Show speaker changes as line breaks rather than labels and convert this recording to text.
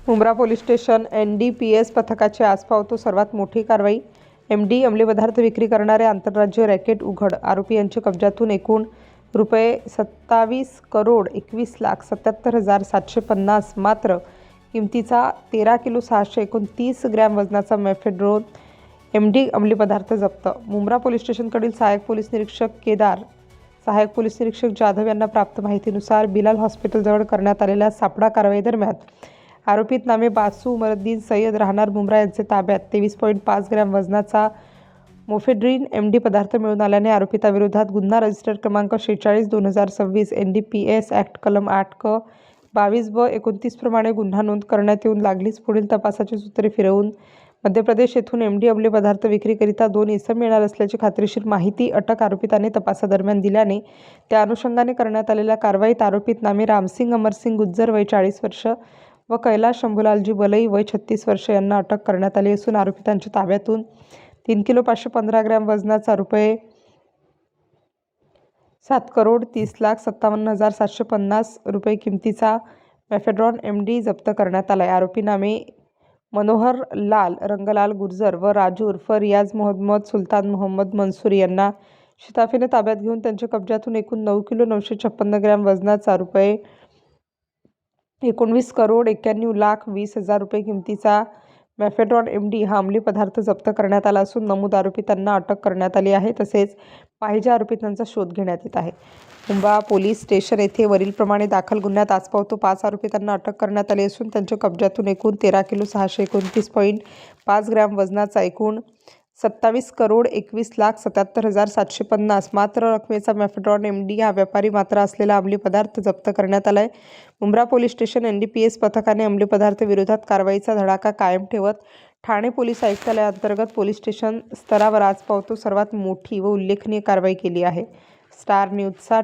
Mumbra police station NDPS पथकाची आज पावतो सर्वात मोठी कारवाई। MD अंमली पदार्थ विक्री करणारे आंतरराज्य रॅकेट उघड। आरोपी यांच्या कब्जातून एकूण ₹27,21,77,750 मात्र किमतीचा 13 किलो 629 ग्रॅम वजनाचा मेफेड्रोन MD अंमली पदार्थ जप्त। मुंब्रा पोलीस स्टेशनकडील सहाय्यक पोलीस निरीक्षक केदार, सहाय्यक पोलीस निरीक्षक जाधव यांना प्राप्त माहितीनुसार बिलाल हॉस्पिटलजवळ करण्यात आलेल्या सापळा कारवाई दरम्यान आरोपित नामे बासू उमरउद्दीन सय्यद राहणार मुंब्रा यांचे ताब्यात 23.5 ग्रॅम वजनाचा मोफेड्रीन MD पदार्थ मिळून आल्याने आरोपिताविरोधात गुन्हा रजिस्टर क्रमांक 46/2026 NDPS ॲक्ट कलम 8 क 22/29 प्रमाणे गुन्हा नोंद करण्यात येऊन लागलीच पुढील तपासाची सूत्रे फिरवून मध्य प्रदेश येथून MD अंमली पदार्थ विक्रीकरिता 2 इसम येणार असल्याची खात्रीशीर माहिती अटक आरोपिताने तपासादरम्यान दिल्याने त्या अनुषंगाने करण्यात आलेल्या कारवाईत आरोपित नामे रामसिंग अमरसिंग गुज्जर वय 40 वर्ष व कैलाश शंभूलालजी बलई वय 36 वर्ष यांना अटक करण्यात आली असून आरोपितांच्या ताब्यातून 3 किलो 515 ग्रॅम वजनाचा ₹7,30,57,750 किमतीचा मेफेड्रॉन MD जप्त करण्यात आला आहे। आरोपी नामे मनोहर लाल रंगलाल गुर्जर व राजू उर्फ रियाज मोहम्मद सुलतान मोहम्मद मंसूर यांना शिताफीने ताब्यात घेऊन त्यांच्या कब्जातून एकूण 9 किलो 956 ग्रॅम वजनाचा ₹19,91,20,000 किमतीचा मेफेड्रॉन MD हा अंमली पदार्थ जप्त करण्यात आला असून नमूद आरोपितांना अटक करण्यात आली आहे। तसेच पाहिजे आरोपितांचा शोध घेण्यात येत आहे। मुंब्रा पोलीस स्टेशन येथे वरीलप्रमाणे दाखल गुन्ह्यात आज पावतो 5 आरोपितांना अटक करण्यात आली असून त्यांच्या कब्जातून एकूण 13 किलो 629.5 ग्रॅम वजनाचा एकूण 27,21,77,750 मात्र रकमेचा मेफेड्रॉन MD हा व्यापारी मात्र असलेला अंमली पदार्थ जप्त करण्यात आलाय। मुंब्रा पोलीस स्टेशन NDPS पथकाने अंमली पदार्थ विरोधात कारवाईचा धडाका कायम ठेवत ठाणे पोलीस आयुक्तालयाअंतर्गत पोलीस स्टेशन स्तरावर आज पावतो सर्वात मोठी व उल्लेखनीय कारवाई केली आहे। स्टार न्यूजसाठी